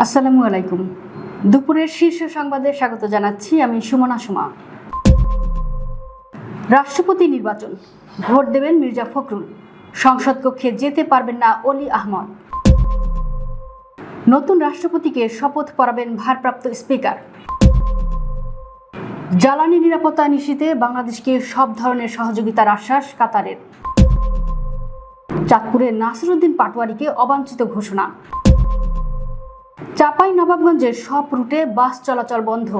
আসসালামু আলাইকুম। দুপুরের শীর্ষ সংবাদে স্বাগত জানাচ্ছি আমি সুমনা সুমা। রাষ্ট্রপতি নির্বাচন, ভোট দেবেন মির্জা ফখরুল, সংসদ কক্ষে যেতে পারবেন না অলি আহমদ। নতুন রাষ্ট্রপতিকে শপথ পড়াবেন ভারপ্রাপ্ত স্পিকার। জ্বালানি নিরাপত্তা নিশ্চিতে বাংলাদেশকে সব ধরনের সহযোগিতার আশ্বাস কাতারের। চাঁদপুরের নাসিরউদ্দিন পাটোয়ারীকে অবাঞ্ছিত ঘোষণা। চাঁপাইনবাবগঞ্জের সব রুটে বাস চলাচল বন্ধ।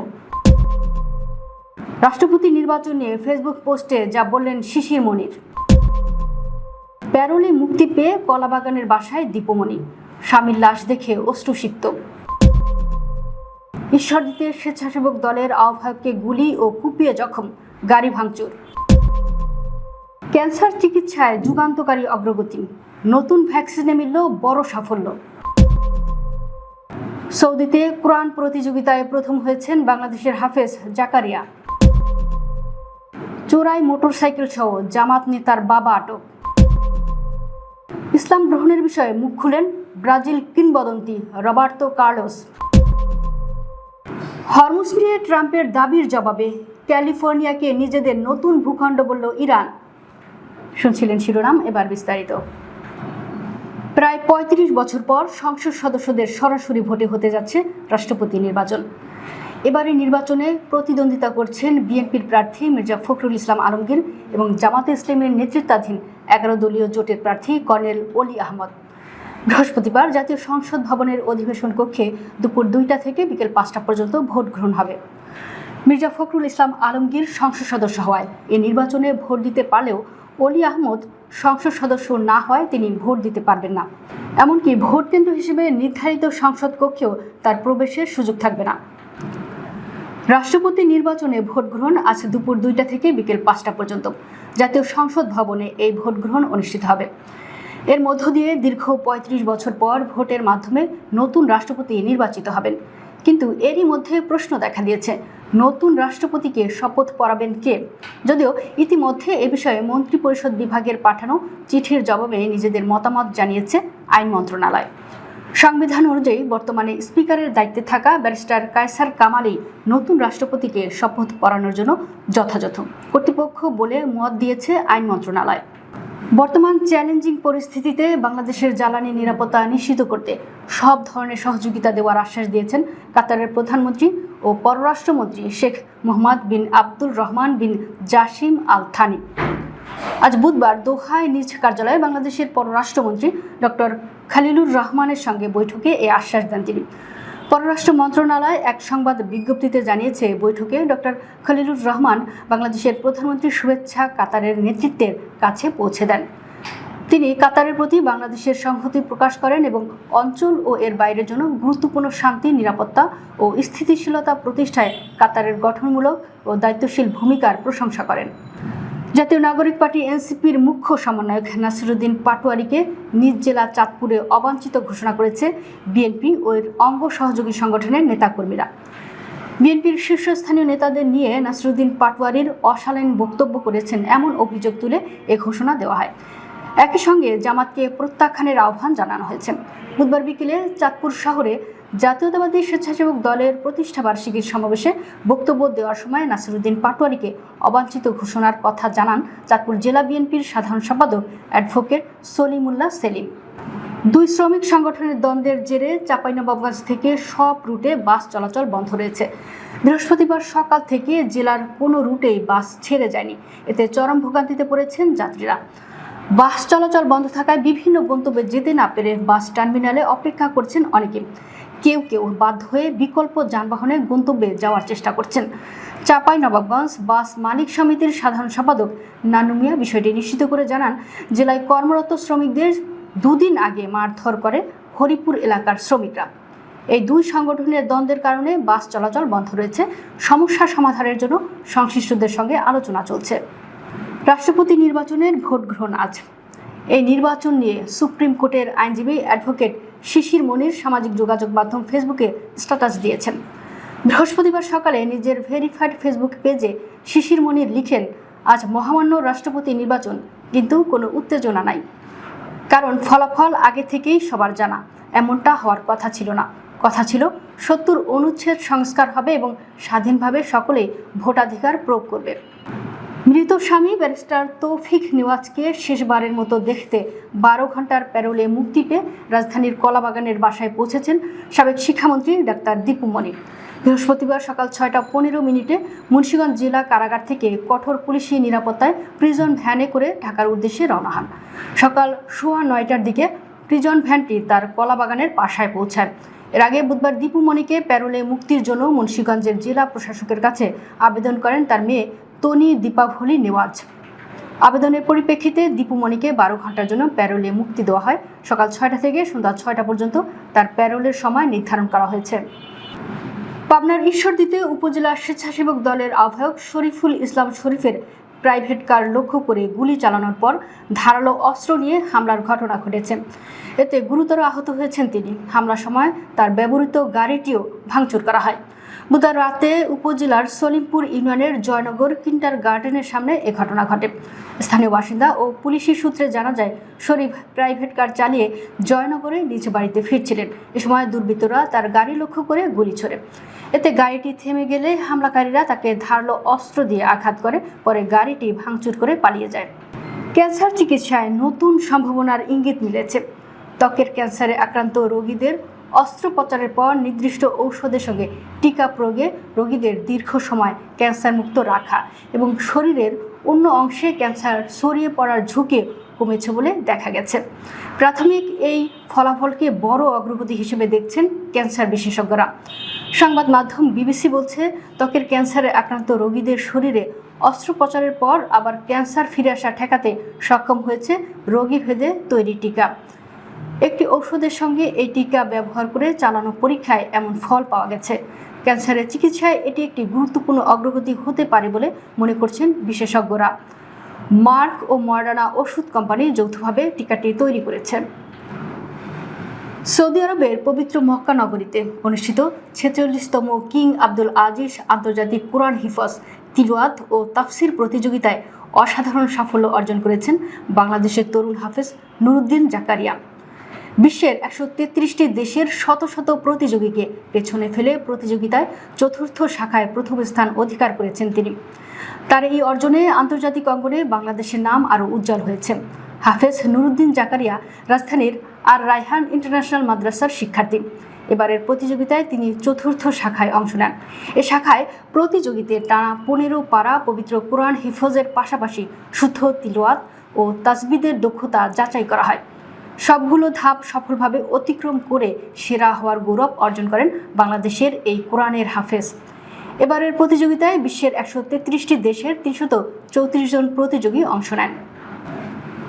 রাষ্ট্রপতি নির্বাচন নিয়ে ফেসবুক পোস্টে যা বললেন শিশির মনির। প্যারোলে মুক্তি পেয়ে কলাবাগানের বাসায় দীপমণি, স্বামীর লাশ দেখে অশ্রুসিক্ত। ঈশ্বরদীতে স্বেচ্ছাসেবক দলের আহ্বায়ককে গুলি ও কুপিয়ে জখম, গাড়ি ভাঙচুর। ক্যান্সার চিকিৎসায় যুগান্তকারী অগ্রগতি, নতুন ভ্যাকসিনে মিলল বড় সাফল্য। সৌদিতে কোরআন প্রতিযোগিতায় প্রথম হয়েছেন বাংলাদেশের হাফেজ জাকারিয়া। চোরাই মোটরসাইকেল সহ জামাত নেতার বাবা আটক। ইসলাম গ্রহণের বিষয়ে মুখ খুলেন ব্রাজিল কিংবদন্তি রবার্তো কার্লোস। হরমুজ নিয়ে ট্রাম্পের দাবির জবাবে ক্যালিফোর্নিয়াকে নিজেদের নতুন ভূখণ্ড বলল ইরান। শুনছিলেন শিরোনাম, এবার বিস্তারিত। প্রায় ৩৫ বছর পর সংসদ সদস্যদের সরাসরি ভোটে হতে যাচ্ছে রাষ্ট্রপতি নির্বাচন। এবারে নির্বাচনে প্রতিদ্বন্দ্বিতা করছেন বিএনপির প্রার্থী মির্জা ফখরুল ইসলাম আলমগীর এবং জামাতে ইসলামের নেতৃত্বাধীন ১১ দলীয় জোটের প্রার্থী কর্নেল অলি আহমদ। বৃহস্পতিবার জাতীয় সংসদ ভবনের অধিবেশন কক্ষে দুপুর ২টা থেকে বিকেল ৫টা পর্যন্ত ভোট গ্রহণ হবে। মির্জা ফখরুল ইসলাম আলমগীর সংসদ সদস্য হওয়ায় এই নির্বাচনে ভোট দিতে পারলেও অলি আহমদ সংসদ সদস্য না হয় তিনি ভোট দিতে পারবেন না। এমনকি ভোট কেন্দ্র হিসেবে নির্ধারিত সংসদ কক্ষেও তার প্রবেশের সুযোগ থাকবে না। রাষ্ট্রপতি নির্বাচনে ভোট গ্রহণ আজ দুপুর ২টা থেকে বিকেল ৫টা পর্যন্ত জাতীয় সংসদ ভবনে এই ভোট গ্রহণ অনুষ্ঠিত হবে। এর মধ্য দিয়ে দীর্ঘ ৩৫ বছর পর ভোটের মাধ্যমে নতুন রাষ্ট্রপতি নির্বাচিত হবেন। কিন্তু এরই মধ্যে প্রশ্ন দেখা দিয়েছে, নতুন রাষ্ট্রপতিকে শপথ পড়াবেন কে? যদিও ইতিমধ্যে এ বিষয়ে মন্ত্রিপরিষদ বিভাগের পাঠানো চিঠির জবাবে নিজেদের মতামত জানিয়েছে আইন মন্ত্রণালয়। সংবিধান অনুযায়ী বর্তমানে স্পিকারের দায়িত্বে থাকা ব্যারিস্টার কায়সার কামালই নতুন রাষ্ট্রপতিকে শপথ পড়ানোর জন্য যথাযথ কর্তৃপক্ষ বলে মত দিয়েছে আইন মন্ত্রণালয়। বর্তমান চ্যালেঞ্জিং পরিস্থিতিতে বাংলাদেশের জ্বালানি নিরাপত্তা নিশ্চিত করতে সব ধরনের সহযোগিতা দেওয়ার আশ্বাস দিয়েছেন কাতারের প্রধানমন্ত্রী ও পররাষ্ট্রমন্ত্রী শেখ মোহাম্মদ বিন আব্দুর রহমান বিন জাসিম আল থানি। আজ বুধবার দোহায় নিজ কার্যালয়ে বাংলাদেশের পররাষ্ট্রমন্ত্রী ডক্টর খলিলুর রহমানের সঙ্গে বৈঠকে এই আশ্বাস দেন তিনি। পররাষ্ট্র মন্ত্রণালয় এক সংবাদ বিজ্ঞপ্তিতে জানিয়েছে, বৈঠকে ডক্টর খলিলুর রহমান বাংলাদেশের প্রধানমন্ত্রীর শুভেচ্ছা কাতারের নেতৃত্বের কাছে পৌঁছে দেন। তিনি কাতারের প্রতি বাংলাদেশের সংহতি প্রকাশ করেন এবং অঞ্চল ও এর বাইরের জন্য গুরুত্বপূর্ণ শান্তি, নিরাপত্তা ও স্থিতিশীলতা প্রতিষ্ঠায় কাতারের গঠনমূলক ও দায়িত্বশীল ভূমিকার প্রশংসা করেন। জাতীয় নাগরিক পার্টি এনসিপির মুখ্য সমন্বয়ক নাসিরউদ্দিন পাটোয়ারীকে নিজ জেলা চাঁদপুরে অবাঞ্ছিত ঘোষণা করেছে বিএনপি ও এর অঙ্গ সহযোগী সংগঠনের নেতাকর্মীরা। বিএনপির শীর্ষস্থানীয় নেতাদের নিয়ে নাসিরউদ্দিন পাটোয়ারীর অশালীন বক্তব্য করেছেন এমন অভিযোগ তুলে এ ঘোষণা দেওয়া হয়। একই সঙ্গে জামাতকে প্রত্যাখ্যানের আহ্বান জানানো হয়েছে। বুধবার বিকেলে চাঁদপুর শহরে জাতীয়তাবাদী স্বেচ্ছাসেবক দলের প্রতিষ্ঠা বার্ষিকীর সমাবেশে বক্তব্য দেওয়ার সময় নাসিরউদ্দিন পাটোয়ারীকে অবাঞ্ছিত ঘোষণার কথা জানান চাঁদপুর জেলা বিএনপির সাধারণ সম্পাদক অ্যাডভোকেট সলিমুল্লাহ সেলিম। দুই শ্রমিক সংগঠনের দ্বন্দ্বের জেরে চাঁপাইনবাবগঞ্জ থেকে সব রুটে বাস চলাচল বন্ধ রয়েছে। বৃহস্পতিবার সকাল থেকে জেলার কোনো রুটেই বাস ছেড়ে যায়নি। এতে চরম ভোগান্তিতে পড়েছেন যাত্রীরা। বাস চলাচল বন্ধ থাকায় বিভিন্ন গন্তব্যে যেতে না পেরে বাস টার্মিনালে অপেক্ষা করছেন অনেকে। কেউ কেউ বাধ্য হয়ে বিকল্প যানবাহনে গন্তব্যে যাওয়ার চেষ্টা করছেন। চাঁপাইনবাবগঞ্জ বাস মালিক সমিতির সাধারণ সম্পাদক নানু মিয়া বিষয়টি নিশ্চিত করে জানান, জেলায় কর্মরত শ্রমিকদের দুদিন আগে মারধর করে হরিপুর এলাকার শ্রমিকরা। এই দুই সংগঠনের দ্বন্দ্বের কারণে বাস চলাচল বন্ধ রয়েছে। সমস্যা সমাধানের জন্য সংশ্লিষ্টদের সঙ্গে আলোচনা চলছে। রাষ্ট্রপতি নির্বাচনের ভোট গ্রহণ আজ। এই নির্বাচন নিয়ে সুপ্রিম কোর্টের আইনজীবী অ্যাডভোকেট শিশির মনির সামাজিক যোগাযোগ মাধ্যম ফেসবুকে স্ট্যাটাস দিয়েছেন। বৃহস্পতিবার সকালে নিজের ভেরিফাইড ফেসবুক পেজে শিশির মনির লিখেন, আজ মহামান্য রাষ্ট্রপতি নির্বাচন, কিন্তু কোনো উত্তেজনা নাই, কারণ ফলাফল আগে থেকেই সবার জানা। এমনটা হওয়ার কথা ছিল না। কথা ছিল 70 অনুচ্ছেদ সংস্কার হবে এবং স্বাধীনভাবে সকলেই ভোটাধিকার প্রয়োগ করবে। মৃত স্বামী ব্যারিস্টার তৌফিক নিওয়াজকে শেষবারের মতো দেখতে 12 ঘন্টার প্যারোলে মুক্তি পেয়ে রাজধানীর কলাবাগানের বাসায় পৌঁছেছেন সাবেক শিক্ষামন্ত্রী ডাক্তার দীপু মনি। বৃহস্পতিবার সকাল 6টা 15 মুন্সিগঞ্জ জেলা কারাগার থেকে কঠোর পুলিশি নিরাপত্তায় প্রিজন ভ্যানে করে ঢাকার উদ্দেশ্যে রওনা হন। সকাল 9:15টার দিকে প্রিজন ভ্যানটি তার কলাবাগানের বাসায় পৌঁছায়। এর আগে বুধবার দীপু মনিকে প্যারোলে মুক্তির জন্য মুন্সিগঞ্জের জেলা প্রশাসকের কাছে আবেদন করেন তার মেয়ে তনি দীপাভলি নেওয়াজ। আবেদনের পরিপ্রেক্ষিতে দীপু মনিকে 12 ঘন্টার জন্য প্যারোলে মুক্তি দেওয়া হয়। সকাল 6টা থেকে সন্ধ্যা 6টা পর্যন্ত তার প্যারোলের সময় নির্ধারণ করা হয়েছে। পাবনার ঈশ্বরদীতে উপজেলা স্বেচ্ছাসেবক দলের আহ্বায়ক শরীফুল ইসলাম শরীফের প্রাইভেট কার লক্ষ্য করে গুলি চালানোর পর ধারালো অস্ত্র নিয়ে হামলার ঘটনা ঘটেছে। এতে গুরুতর আহত হয়েছেন তিনি। হামলার সময় তার ব্যবহৃত গাড়িটিও ভাঙচুর করা হয়। বুধবার রাতে উপজেলার সলিমপুর ইউনিয়নের জয়নগর কিন্ডার গার্ডেনের সামনে এ ঘটনা ঘটে। স্থানীয় বাসিন্দা ও পুলিশি সূত্রে জানা যায়, শরীফ প্রাইভেট কার চালিয়ে জয়নগরে নিজ বাড়িতে ফিরছিলেন। এ সময় দুর্বৃত্তরা তার গাড়ি লক্ষ্য করে গুলি ছোড়ে। এতে গাড়িটি থেমে গেলে হামলাকারীরা তাকে ধারালো অস্ত্র দিয়ে আঘাত করে, পরে গাড়িটি ভাঙচুর করে পালিয়ে যায়। ক্যান্সার চিকিৎসায় নতুন সম্ভাবনার ইঙ্গিত মিলেছে। ত্বকের ক্যান্সারে আক্রান্ত রোগীদের অস্ত্রোপচারের পর নির্দিষ্ট ঔষধের সঙ্গে টিকা প্রয়োগে রোগীদের দীর্ঘ সময় ক্যান্সার মুক্ত রাখা এবং শরীরের অন্য অংশে ক্যান্সার ছড়িয়ে পড়ার ঝুঁকি কমেছে বলে দেখা গেছে। প্রাথমিক এই ফলাফলকে বড় অগ্রগতি হিসেবে দেখছেন ক্যান্সার বিশেষজ্ঞরা। সংবাদ মাধ্যম বিবিসি বলছে, ত্বকের ক্যান্সারে আক্রান্ত রোগীদের শরীরে অস্ত্রোপচারের পর আবার ক্যান্সার ফিরে আসা ঠেকাতে সক্ষম হয়েছে রোগীভেদে তৈরি টিকা। একটি ঔষধের সঙ্গে এই টিকা ব্যবহার করে চালানো পরীক্ষায় এমন ফল পাওয়া গেছে। ক্যান্সারের চিকিৎসায় এটি একটি গুরুত্বপূর্ণ অগ্রগতি হতে পারে বলে মনে করছেন বিশেষজ্ঞরা। মার্ক ও মডার্না ওষুধ কোম্পানি যৌথভাবে টিকাটি তৈরি করেছে। সৌদি আরবের পবিত্র মক্কা নগরীতে অনুষ্ঠিত 46তম কিং আব্দুল আজিজ আন্তর্জাতিক কোরআন হিফজ, তিলাওয়াত ও তাফসির প্রতিযোগিতায় অসাধারণ সাফল্য অর্জন করেছেন বাংলাদেশের তরুণ হাফেজ নুরুদ্দিন জাকারিয়া। বিশ্বের 133টি দেশের শত শত প্রতিযোগীকে পেছনে ফেলে প্রতিযোগিতায় চতুর্থ শাখায় প্রথম স্থান অধিকার করেছেন তিনি। তার এই অর্জনে আন্তর্জাতিক অঙ্গনে বাংলাদেশের নাম আরও উজ্জ্বল হয়েছে। হাফেজ নুরুদ্দিন জাকারিয়া রাজধানীর আর রায়হান ইন্টারন্যাশনাল মাদ্রাসার শিক্ষার্থী। এবারের প্রতিযোগিতায় তিনি চতুর্থ শাখায় অংশ নেন। এ শাখায় প্রতিযোগিতায় টানা 15 পারা পবিত্র কোরআন হিফজের পাশাপাশি শুদ্ধ তিলাওয়াত ও তাসবিদের দক্ষতা যাচাই করা হয়। সবগুলো ধাপ সফলভাবে অতিক্রম করে সেরা হওয়ার গৌরব অর্জন করেন বাংলাদেশের এই কোরআনের হাফেজ। এবারের প্রতিযোগিতায় বিশ্বের 133টি দেশের 334 জন প্রতিযোগী অংশ নেন।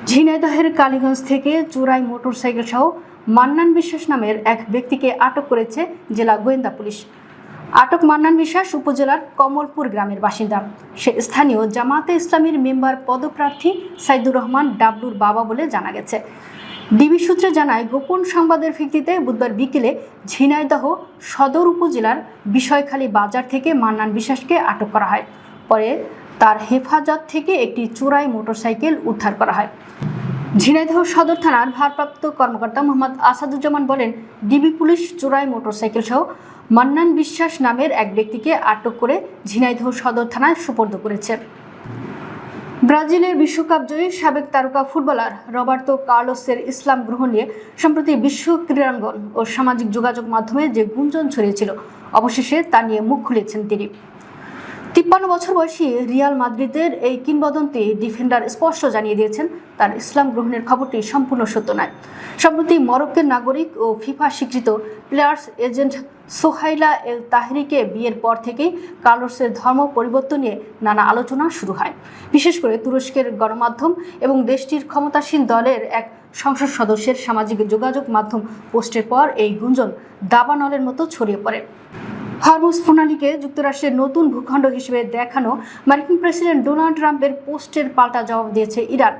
ঝিনাইদহের কালীগঞ্জ থেকে চোরাই মোটরসাইকেল সহ মান্নান বিশ্বাস নামের এক ব্যক্তিকে আটক করেছে জেলা গোয়েন্দা পুলিশ। আটক মান্নান বিশ্বাস উপজেলার কমলপুর গ্রামের বাসিন্দা। সে স্থানীয় জামাতে ইসলামীর মেম্বার পদপ্রার্থী সাইদুর রহমান ডাবলুর বাবা বলে জানা গেছে। ডিবি সূত্রে জানায়, গোপন সংবাদের ভিত্তিতে বুধবার বিকেলে ঝিনাইদহ সদর উপজেলার বিষয়খালী বাজার থেকে মান্নান বিশ্বাসকে আটক করা হয়। পরে তার হেফাজত থেকে একটি চোরাই মোটরসাইকেল উদ্ধার করা হয়। ঝিনাইদহ সদর থানার ভারপ্রাপ্ত কর্মকর্তা মোহাম্মদ আসাদুজ্জামান বলেন, ডিবি পুলিশ চোরাই মোটরসাইকেল সহ মান্নান বিশ্বাস নামের এক ব্যক্তিকে আটক করে ঝিনাইদহ সদর থানায় সোপর্দ করেছে। ব্রাজিলের বিশ্বকাপ জয়ী সাবেক তারকা ফুটবলার রবার্তো কার্লোসের ইসলাম গ্রহণ নিয়ে সম্প্রতি বিশ্ব ক্রীড়াঙ্গন ও সামাজিক যোগাযোগ মাধ্যমে যে গুঞ্জন ছড়িয়েছিল, অবশেষে তা নিয়ে মুখ খুলেছেন তিনি। 53 বছর বয়সী রিয়াল মাদ্রিদের এই কিংবদন্তি ডিফেন্ডার স্পষ্ট জানিয়ে দিয়েছেন তার ইসলাম গ্রহণের খবরটি সম্পূর্ণ সত্য নয়। সম্প্রতি মরক্কোর নাগরিক ও ফিফা স্বীকৃত প্লেয়ার্স এজেন্ট সোহাইলা এল তাহরিকে বিয়ের পর থেকেই কার্লোসের ধর্ম পরিবর্তন নিয়ে নানা আলোচনা শুরু হয়। বিশেষ করে তুরস্কের গণমাধ্যম এবং দেশটির ক্ষমতাসীন দলের এক সংসদ সদস্যের সামাজিক যোগাযোগ মাধ্যম পোস্টের পর এই গুঞ্জন দাবানলের মতো ছড়িয়ে পড়ে। হরমুজ প্রণালীকে যুক্তরাষ্ট্রের নতুন ভূখণ্ড হিসেবে দেখানো মার্কিন প্রেসিডেন্ট ডোনাল্ড ট্রাম্পের পোস্টের পাল্টা জবাব দিয়েছে ইরান।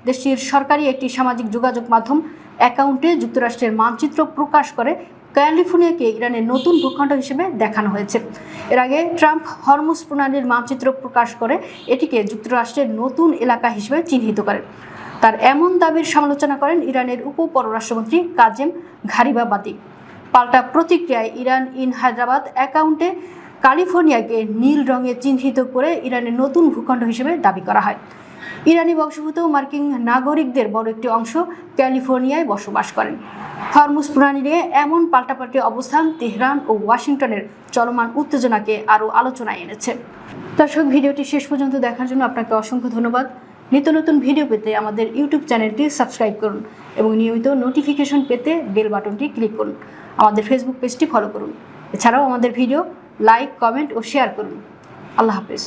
দেশটির সরকারি একটি সামাজিক যোগাযোগ মাধ্যম অ্যাকাউন্টে যুক্তরাষ্ট্রের মানচিত্র প্রকাশ করে ক্যালিফোর্নিয়াকে ইরানের নতুন ভূখণ্ড হিসেবে দেখানো হয়েছে। এর আগে ট্রাম্প হরমুজ প্রণালীর মানচিত্র প্রকাশ করে এটিকে যুক্তরাষ্ট্রের নতুন এলাকা হিসেবে চিহ্নিত করেন। তার এমন দাবির সমালোচনা করেন ইরানের উপ পররাষ্ট্রমন্ত্রী কাজেম ঘারিবাবাদি। পাল্টা প্রতিক্রিয়ায় ইরান ইন হায়দ্রাবাদ অ্যাকাউন্টে ক্যালিফোর্নিয়াকে নীল রঙে চিহ্নিত করে ইরানের নতুন ভূখণ্ড হিসেবে দাবি করা হয়। ইরানি বংশোদ্ভূত মার্কিন নাগরিকদের বড় একটি অংশ ক্যালিফোর্নিয়ায় বসবাস করেন। হরমুজ প্রণালী নিয়ে এমন পাল্টাপাল্টি অবস্থান তেহরান ও ওয়াশিংটনের চলমান উত্তেজনাকে আরও আলোচনায় এনেছে। দর্শক, ভিডিওটি শেষ পর্যন্ত দেখার জন্য আপনাকে অসংখ্য ধন্যবাদ। নিত্য নতুন ভিডিও পেতে আমাদের ইউটিউব চ্যানেলটি সাবস্ক্রাইব করুন এবং নিয়মিত নোটিফিকেশন পেতে বেল বাটনটি ক্লিক করুন। আমাদের ফেসবুক পেজটি ফলো করুন। এছাড়াও আমাদের ভিডিও লাইক, কমেন্ট ও শেয়ার করুন। আল্লাহ হাফেজ।